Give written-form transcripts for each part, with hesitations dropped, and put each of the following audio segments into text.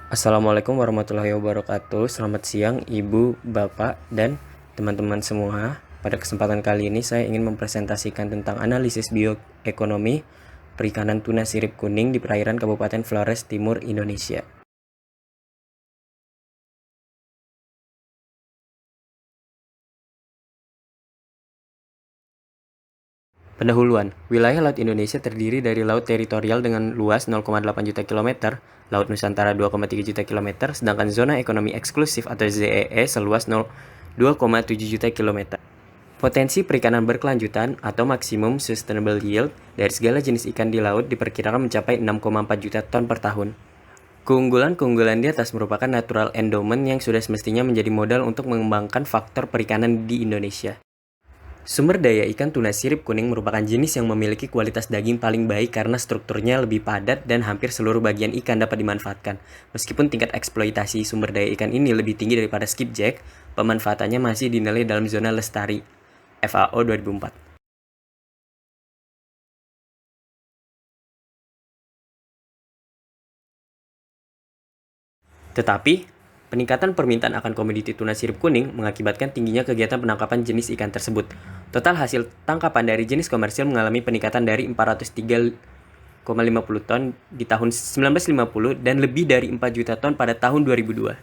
Assalamualaikum warahmatullahi wabarakatuh. Selamat siang Ibu, Bapak, dan teman-teman semua. Pada kesempatan kali ini saya ingin mempresentasikan tentang analisis bioekonomi perikanan tuna sirip kuning di perairan Kabupaten Flores Timur, Indonesia. Pendahuluan, wilayah laut Indonesia terdiri dari laut teritorial dengan luas 0,8 juta kilometer, laut Nusantara 2,3 juta kilometer, sedangkan zona ekonomi eksklusif atau ZEE seluas 2,7 juta kilometer. Potensi perikanan berkelanjutan atau maksimum sustainable yield dari segala jenis ikan di laut diperkirakan mencapai 6,4 juta ton per tahun. Keunggulan-keunggulan di atas merupakan natural endowment yang sudah semestinya menjadi modal untuk mengembangkan faktor perikanan di Indonesia. Sumber daya ikan tuna sirip kuning merupakan jenis yang memiliki kualitas daging paling baik karena strukturnya lebih padat dan hampir seluruh bagian ikan dapat dimanfaatkan. Meskipun tingkat eksploitasi sumber daya ikan ini lebih tinggi daripada skipjack, pemanfaatannya masih dinilai dalam zona lestari FAO 2004. Tetapi, peningkatan permintaan akan komoditi tuna sirip kuning mengakibatkan tingginya kegiatan penangkapan jenis ikan tersebut. Total hasil tangkapan dari jenis komersil mengalami peningkatan dari 403,50 ton di tahun 1950 dan lebih dari 4 juta ton pada tahun 2002.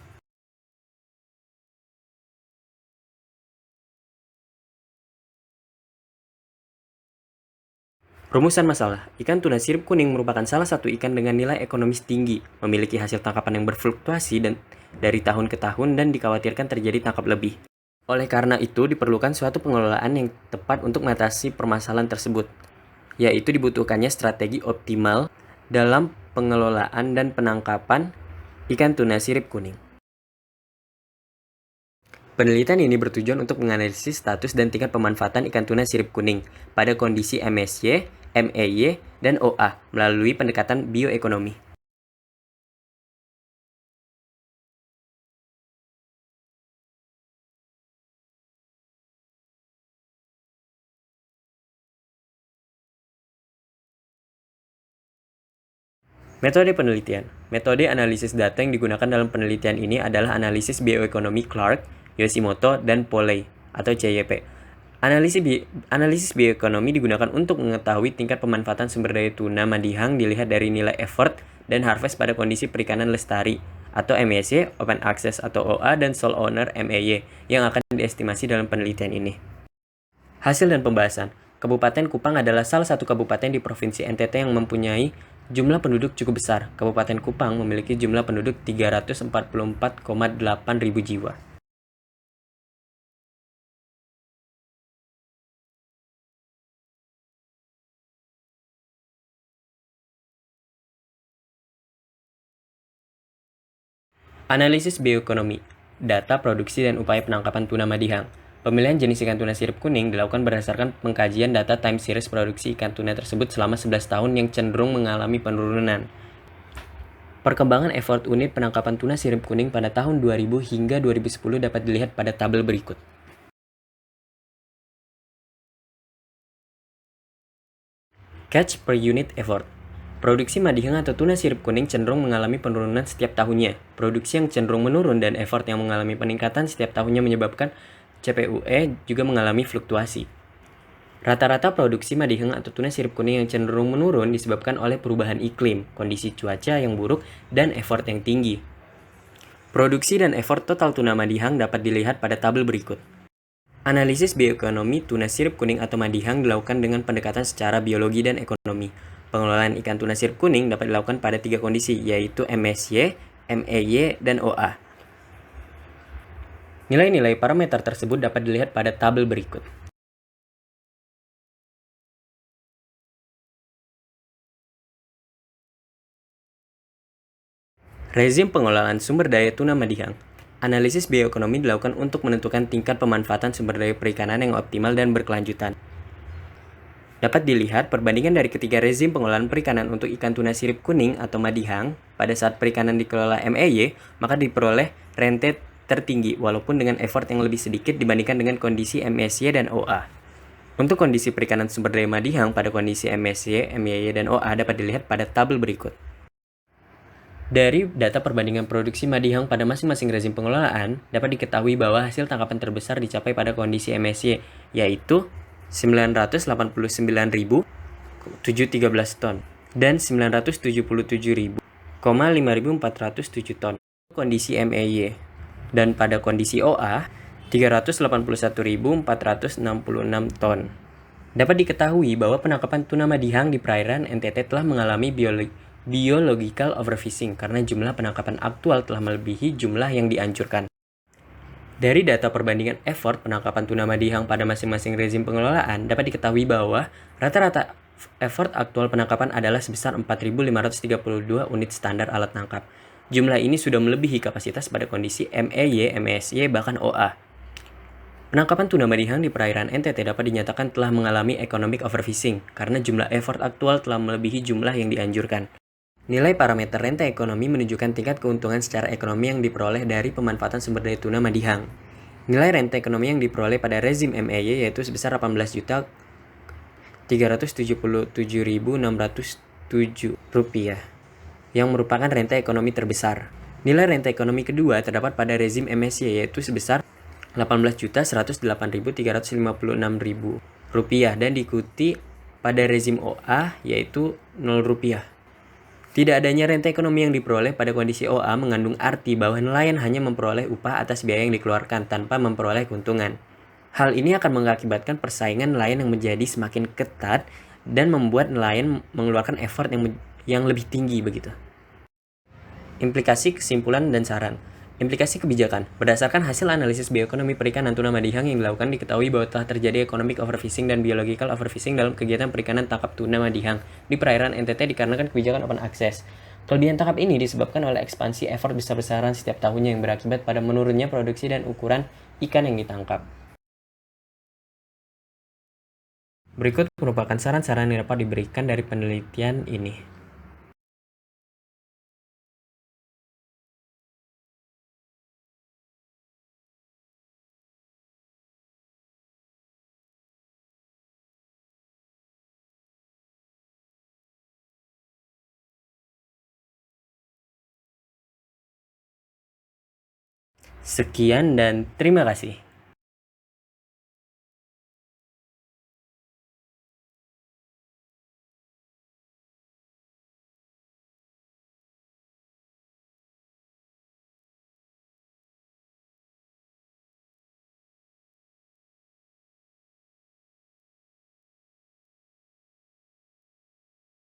Rumusan masalah, ikan tuna sirip kuning merupakan salah satu ikan dengan nilai ekonomis tinggi, memiliki hasil tangkapan yang berfluktuasi dan dari tahun ke tahun dan dikhawatirkan terjadi tangkap lebih. Oleh karena itu, diperlukan suatu pengelolaan yang tepat untuk mengatasi permasalahan tersebut, yaitu dibutuhkannya strategi optimal dalam pengelolaan dan penangkapan ikan tuna sirip kuning. Penelitian ini bertujuan untuk menganalisis status dan tingkat pemanfaatan ikan tuna sirip kuning pada kondisi MSY, MEY, dan OA melalui pendekatan bioekonomi. Metode penelitian. Metode analisis data yang digunakan dalam penelitian ini adalah analisis bioekonomi Clark, Yoshimoto, dan Polley atau CYP. Analisis bioekonomi digunakan untuk mengetahui tingkat pemanfaatan sumber daya tuna madihang dilihat dari nilai effort dan harvest pada kondisi perikanan lestari atau MSY, Open Access atau OA, dan Sole Owner MAY yang akan diestimasi dalam penelitian ini. Hasil dan pembahasan. Kabupaten Kupang adalah salah satu kabupaten di Provinsi NTT yang mempunyai jumlah penduduk cukup besar. Kabupaten Kupang memiliki jumlah penduduk 344,8 ribu jiwa. Analisis bioekonomi, data produksi dan upaya penangkapan tuna madihang. Pemilihan jenis ikan tuna sirip kuning dilakukan berdasarkan pengkajian data time series produksi ikan tuna tersebut selama 11 tahun yang cenderung mengalami penurunan. Perkembangan effort unit penangkapan tuna sirip kuning pada tahun 2000 hingga 2010 dapat dilihat pada tabel berikut. Catch per unit effort. Produksi madihang atau tuna sirip kuning cenderung mengalami penurunan setiap tahunnya. Produksi yang cenderung menurun dan effort yang mengalami peningkatan setiap tahunnya menyebabkan CPUE juga mengalami fluktuasi. Rata-rata produksi madihang atau tuna sirip kuning yang cenderung menurun disebabkan oleh perubahan iklim, kondisi cuaca yang buruk, dan effort yang tinggi. Produksi dan effort total tuna madihang dapat dilihat pada tabel berikut. Analisis bioekonomi tuna sirip kuning atau madihang dilakukan dengan pendekatan secara biologi dan ekonomi. Pengelolaan ikan tuna sirip kuning dapat dilakukan pada 3 kondisi, yaitu MSY, MEY, dan OA. Nilai-nilai parameter tersebut dapat dilihat pada tabel berikut. Rezim pengelolaan sumber daya tuna madihang. Analisis bioekonomi dilakukan untuk menentukan tingkat pemanfaatan sumber daya perikanan yang optimal dan berkelanjutan. Dapat dilihat perbandingan dari ketiga rezim pengelolaan perikanan untuk ikan tuna sirip kuning atau madihang pada saat perikanan dikelola MEY, maka diperoleh rente tertinggi walaupun dengan effort yang lebih sedikit dibandingkan dengan kondisi MSY dan OA. Untuk kondisi perikanan sumber daya madihang pada kondisi MSY, MEY, dan OA dapat dilihat pada tabel berikut. Dari data perbandingan produksi Madihang pada masing-masing rezim pengelolaan, dapat diketahui bahwa hasil tangkapan terbesar dicapai pada kondisi MSY, yaitu 989.713 ton dan 977.5.407 ton. Kondisi MAY dan pada kondisi OA 381.466 ton. Dapat diketahui bahwa penangkapan tuna Madihang di perairan NTT telah mengalami biological overfishing karena jumlah penangkapan aktual telah melebihi jumlah yang dianjurkan. Dari data perbandingan effort penangkapan tuna Madihang pada masing-masing rezim pengelolaan, dapat diketahui bahwa rata-rata effort aktual penangkapan adalah sebesar 4.532 unit standar alat tangkap. Jumlah ini sudah melebihi kapasitas pada kondisi MAY, MSY, bahkan OA. Penangkapan tuna Madihang di perairan NTT dapat dinyatakan telah mengalami economic overfishing karena jumlah effort aktual telah melebihi jumlah yang dianjurkan. Nilai parameter renta ekonomi menunjukkan tingkat keuntungan secara ekonomi yang diperoleh dari pemanfaatan sumber daya tuna Madihang. Nilai renta ekonomi yang diperoleh pada rezim MAY yaitu sebesar Rp18.377.607, yang merupakan renta ekonomi terbesar. Nilai renta ekonomi kedua terdapat pada rezim MSY yaitu sebesar Rp18.108.356 dan diikuti pada rezim OA yaitu Rp0. Tidak adanya renta ekonomi yang diperoleh pada kondisi OA mengandung arti bahwa nelayan hanya memperoleh upah atas biaya yang dikeluarkan tanpa memperoleh keuntungan. Hal ini akan mengakibatkan persaingan nelayan yang menjadi semakin ketat dan membuat nelayan mengeluarkan effort yang lebih tinggi begitu. Implikasi, kesimpulan, dan saran. Implikasi kebijakan. Berdasarkan hasil analisis bioekonomi perikanan tuna Madihang yang dilakukan, diketahui bahwa telah terjadi economic overfishing dan biological overfishing dalam kegiatan perikanan tangkap tuna Madihang di perairan NTT dikarenakan kebijakan open access. Kelebihan tangkap ini disebabkan oleh ekspansi effort besar-besaran setiap tahunnya yang berakibat pada menurunnya produksi dan ukuran ikan yang ditangkap. Berikut merupakan saran-saran yang dapat diberikan dari penelitian ini. Sekian dan terima kasih.